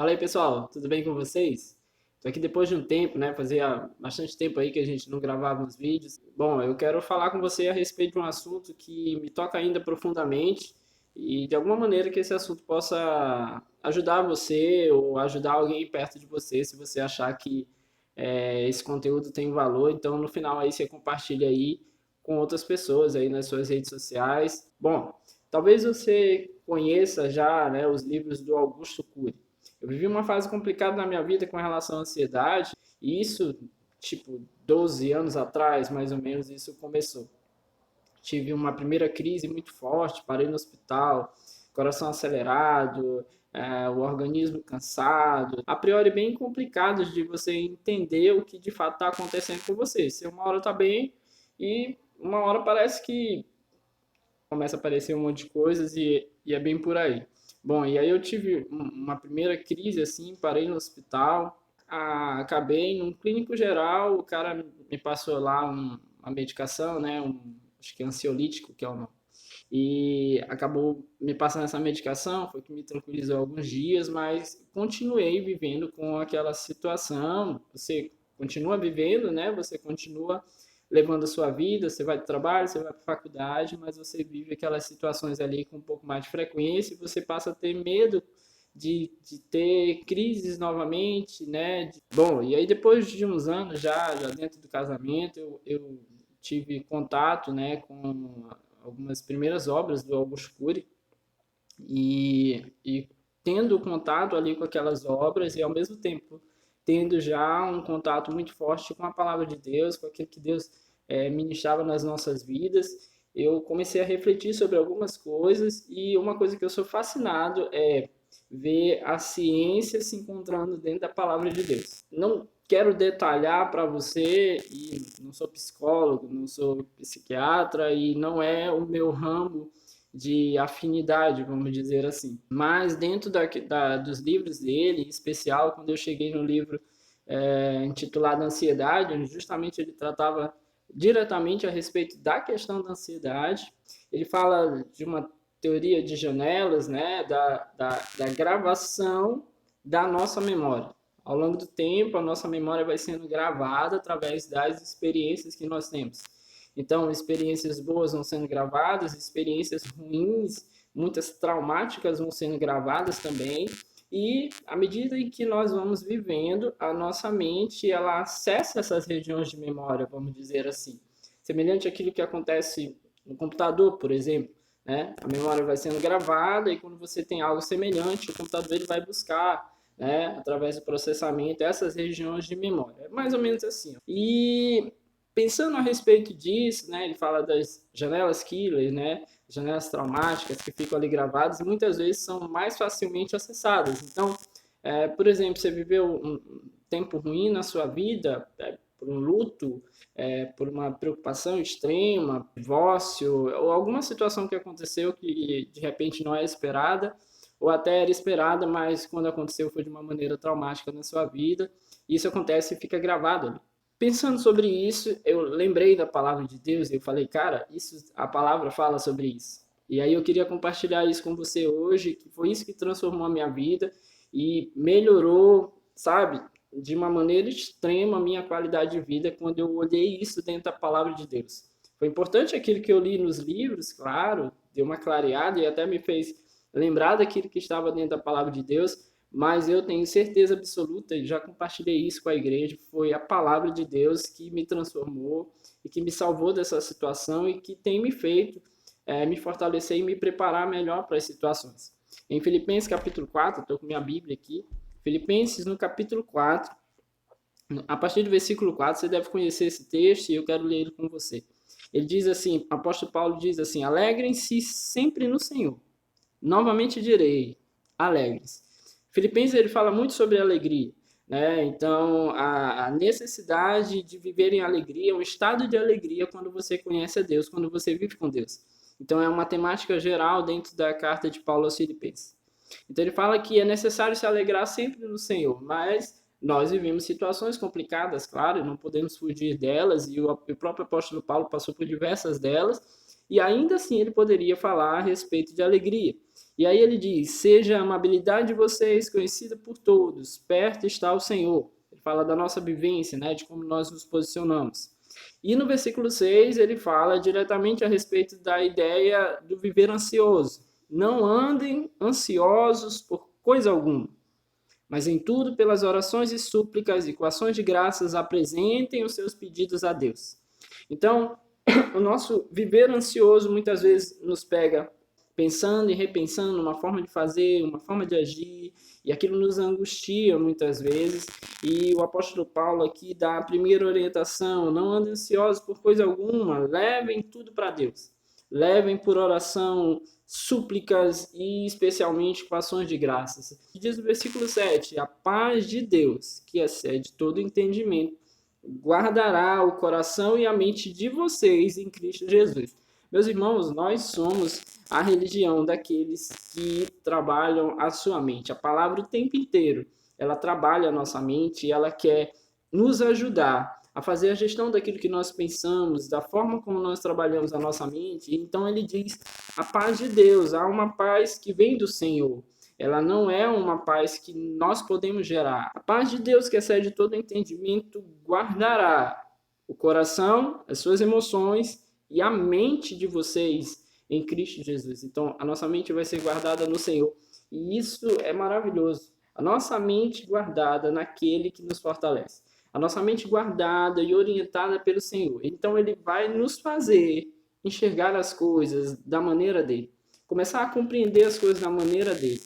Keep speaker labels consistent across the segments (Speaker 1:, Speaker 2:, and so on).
Speaker 1: Fala aí, pessoal, tudo bem com vocês? Tô aqui depois de um tempo, né? Fazia bastante tempo aí que a gente não gravava uns vídeos. Bom, eu quero falar com você a respeito de um assunto que me toca ainda profundamente e de alguma maneira que esse assunto possa ajudar você ou ajudar alguém perto de você, se você achar que esse conteúdo tem valor. Então, no final aí você compartilha aí com outras pessoas aí nas suas redes sociais. Bom, talvez você conheça já, né, os livros do Augusto Cury. Eu vivi uma fase complicada na minha vida com relação à ansiedade, e isso, tipo, 12 anos atrás, mais ou menos, isso começou. Tive uma primeira crise muito forte, parei no hospital, coração acelerado, o organismo cansado, a priori bem complicado de você entender o que de fato está acontecendo com você. Você uma hora está bem e uma hora parece que começa a aparecer um monte de coisas e é bem por aí. Bom, e aí eu tive uma primeira crise assim, parei no hospital, acabei num clínico geral, o cara me passou lá uma medicação, né, acho que é ansiolítico, que é o nome. E acabou me passando essa medicação, foi que me tranquilizou alguns dias, mas continuei vivendo com aquela situação. Você continua vivendo, né? Você continua levando a sua vida, você vai para o trabalho, você vai para a faculdade, mas você vive aquelas situações ali com um pouco mais de frequência e você passa a ter medo de ter crises novamente, né? Bom, e aí depois de uns anos já dentro do casamento, eu tive contato, né, com algumas primeiras obras do Augusto Cury e tendo contato ali com aquelas obras e ao mesmo tempo tendo já um contato muito forte com a palavra de Deus, com aquilo que Deus ministrava nas nossas vidas, eu comecei a refletir sobre algumas coisas e uma coisa que eu sou fascinado é ver a ciência se encontrando dentro da palavra de Deus. Não quero detalhar para você, e não sou psicólogo, não sou psiquiatra e não é o meu ramo de afinidade, vamos dizer assim. Mas dentro dos livros dele, em especial quando eu cheguei no livro intitulado Ansiedade, onde justamente ele tratava diretamente a respeito da questão da ansiedade, ele fala de uma teoria de janelas, né, da gravação da nossa memória. Ao longo do tempo, a nossa memória vai sendo gravada através das experiências que nós temos. Então, experiências boas vão sendo gravadas, experiências ruins, muitas traumáticas vão sendo gravadas também. E à medida em que nós vamos vivendo, a nossa mente ela acessa essas regiões de memória, vamos dizer assim. Semelhante àquilo que acontece no computador, por exemplo. Né? A memória vai sendo gravada e quando você tem algo semelhante, o computador ele vai buscar, né, através do processamento, essas regiões de memória. É mais ou menos assim. Ó. E pensando a respeito disso, né, ele fala das janelas killer, né, janelas traumáticas que ficam ali gravadas e muitas vezes são mais facilmente acessadas. Então, por exemplo, você viveu um tempo ruim na sua vida, por um luto, por uma preocupação extrema, divórcio, ou alguma situação que aconteceu que de repente não é esperada, ou até era esperada, mas quando aconteceu foi de uma maneira traumática na sua vida. Isso acontece e fica gravado ali. Pensando sobre isso, eu lembrei da palavra de Deus e eu falei, cara, isso, a palavra fala sobre isso. E aí eu queria compartilhar isso com você hoje, que foi isso que transformou a minha vida e melhorou, sabe, de uma maneira extrema a minha qualidade de vida quando eu olhei isso dentro da palavra de Deus. Foi importante aquilo que eu li nos livros, claro, deu uma clareada e até me fez lembrar daquilo que estava dentro da palavra de Deus, mas eu tenho certeza absoluta, e já compartilhei isso com a igreja, foi a palavra de Deus que me transformou e que me salvou dessa situação e que tem me feito me fortalecer e me preparar melhor para as situações. Em Filipenses capítulo 4, estou com minha Bíblia aqui, Filipenses no capítulo 4, a partir do versículo 4, você deve conhecer esse texto e eu quero ler ele com você. Ele diz assim, o apóstolo Paulo diz assim, alegrem-se sempre no Senhor. Novamente direi, alegres. Filipenses ele fala muito sobre alegria, né? Então a necessidade de viver em alegria, um estado de alegria quando você conhece a Deus, quando você vive com Deus. Então é uma temática geral dentro da carta de Paulo aos Filipenses. Então ele fala que é necessário se alegrar sempre no Senhor, mas nós vivemos situações complicadas, claro, não podemos fugir delas, e o próprio apóstolo Paulo passou por diversas delas, e ainda assim ele poderia falar a respeito de alegria. E aí ele diz: seja a amabilidade de vocês conhecida por todos, perto está o Senhor. Ele fala da nossa vivência, né, de como nós nos posicionamos. E no versículo 6 ele fala diretamente a respeito da ideia do viver ansioso. Não andem ansiosos por coisa alguma, mas em tudo, pelas orações e súplicas e com ações de graças, apresentem os seus pedidos a Deus. Então, o nosso viver ansioso muitas vezes nos pega pensando e repensando uma forma de fazer, uma forma de agir, e aquilo nos angustia muitas vezes. E o apóstolo Paulo aqui dá a primeira orientação: não andem ansiosos por coisa alguma, levem tudo para Deus. Levem por oração, súplicas e especialmente com ações de graças. Diz o versículo 7, a paz de Deus, que excede todo entendimento, guardará o coração e a mente de vocês em Cristo Jesus. Meus irmãos, nós somos a religião daqueles que trabalham a sua mente. A palavra o tempo inteiro, ela trabalha a nossa mente e ela quer nos ajudar a fazer a gestão daquilo que nós pensamos, da forma como nós trabalhamos a nossa mente. Então ele diz, a paz de Deus, há uma paz que vem do Senhor. Ela não é uma paz que nós podemos gerar. A paz de Deus, que excede todo entendimento, guardará o coração, as suas emoções e a mente de vocês em Cristo Jesus. Então, a nossa mente vai ser guardada no Senhor. E isso é maravilhoso. A nossa mente guardada naquele que nos fortalece. A nossa mente guardada e orientada pelo Senhor. Então, ele vai nos fazer enxergar as coisas da maneira dele. Começar a compreender as coisas da maneira dele.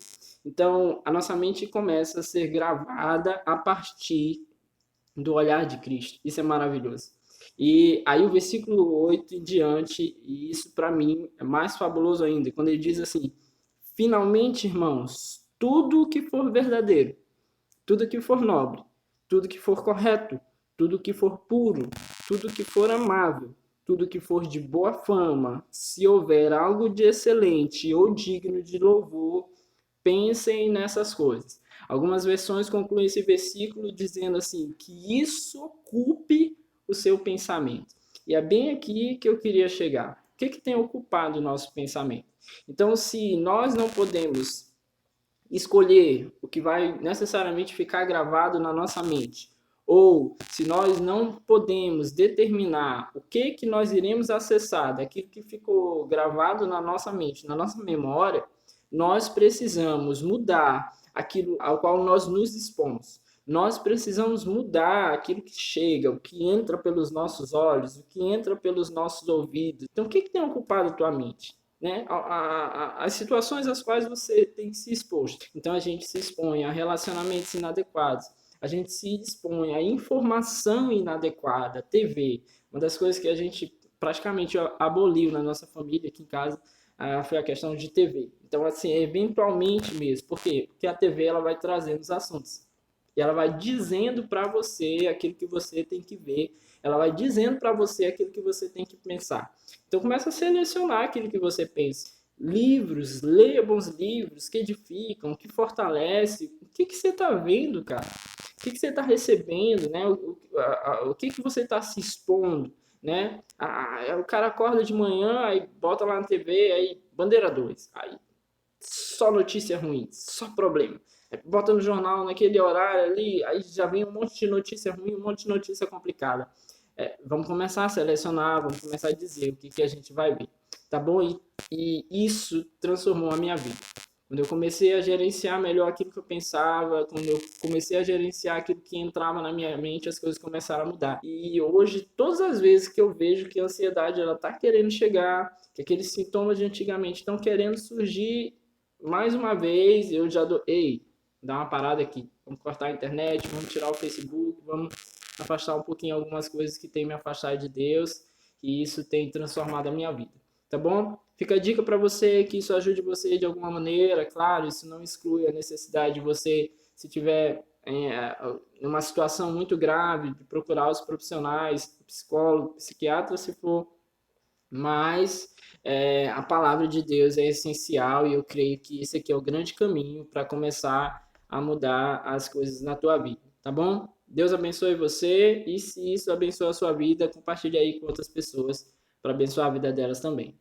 Speaker 1: Então, a nossa mente começa a ser gravada a partir do olhar de Cristo. Isso é maravilhoso. E aí o versículo 8 em diante, e isso para mim é mais fabuloso ainda, quando ele diz assim, finalmente, irmãos, tudo que for verdadeiro, tudo que for nobre, tudo que for correto, tudo que for puro, tudo que for amável, tudo que for de boa fama, se houver algo de excelente ou digno de louvor, pensem nessas coisas. Algumas versões concluem esse versículo dizendo assim, que isso ocupe o seu pensamento. E é bem aqui que eu queria chegar. O que tem ocupado o nosso pensamento? Então, se nós não podemos escolher o que vai necessariamente ficar gravado na nossa mente, ou se nós não podemos determinar o que nós iremos acessar daquilo que ficou gravado na nossa mente, na nossa memória, nós precisamos mudar aquilo ao qual nós nos expomos. Nós precisamos mudar aquilo que chega, o que entra pelos nossos olhos, o que entra pelos nossos ouvidos. Então, o que tem ocupado a tua mente? Né? As situações às quais você tem se exposto. Então, a gente se expõe a relacionamentos inadequados, a gente se expõe a informação inadequada, TV. Uma das coisas que a gente praticamente aboliu na nossa família, aqui em casa, foi a questão de TV. Então, assim, eventualmente mesmo. Por quê? Porque a TV ela vai trazendo os assuntos. E ela vai dizendo para você aquilo que você tem que ver. Ela vai dizendo para você aquilo que você tem que pensar. Então, começa a selecionar aquilo que você pensa. Livros, leia bons livros que edificam, que fortalecem. O que você está vendo, cara? O que você está recebendo, né? O que você está se expondo, né? O cara acorda de manhã, aí bota lá na TV, aí bandeira 2, aí só notícia ruim, só problema. Bota no jornal naquele horário ali, aí já vem um monte de notícia ruim, um monte de notícia complicada. Vamos começar a selecionar, vamos começar a dizer o que a gente vai ver, tá bom? E isso transformou a minha vida. Quando eu comecei a gerenciar melhor aquilo que eu pensava, quando eu comecei a gerenciar aquilo que entrava na minha mente, as coisas começaram a mudar. E hoje, todas as vezes que eu vejo que a ansiedade ela tá querendo chegar, que aqueles sintomas de antigamente estão querendo surgir mais uma vez, eu já dou, dá uma parada aqui, vamos cortar a internet, vamos tirar o Facebook, vamos afastar um pouquinho algumas coisas que tem me afastado de Deus, e isso tem transformado a minha vida, tá bom? Fica a dica para você, que isso ajude você de alguma maneira, claro, isso não exclui a necessidade de você, se tiver em uma situação muito grave, de procurar os profissionais, psicólogo, psiquiatra, se for, mas a palavra de Deus é essencial e eu creio que esse aqui é o grande caminho para começar a mudar as coisas na tua vida, tá bom? Deus abençoe você e se isso abençoa a sua vida, compartilhe aí com outras pessoas para abençoar a vida delas também.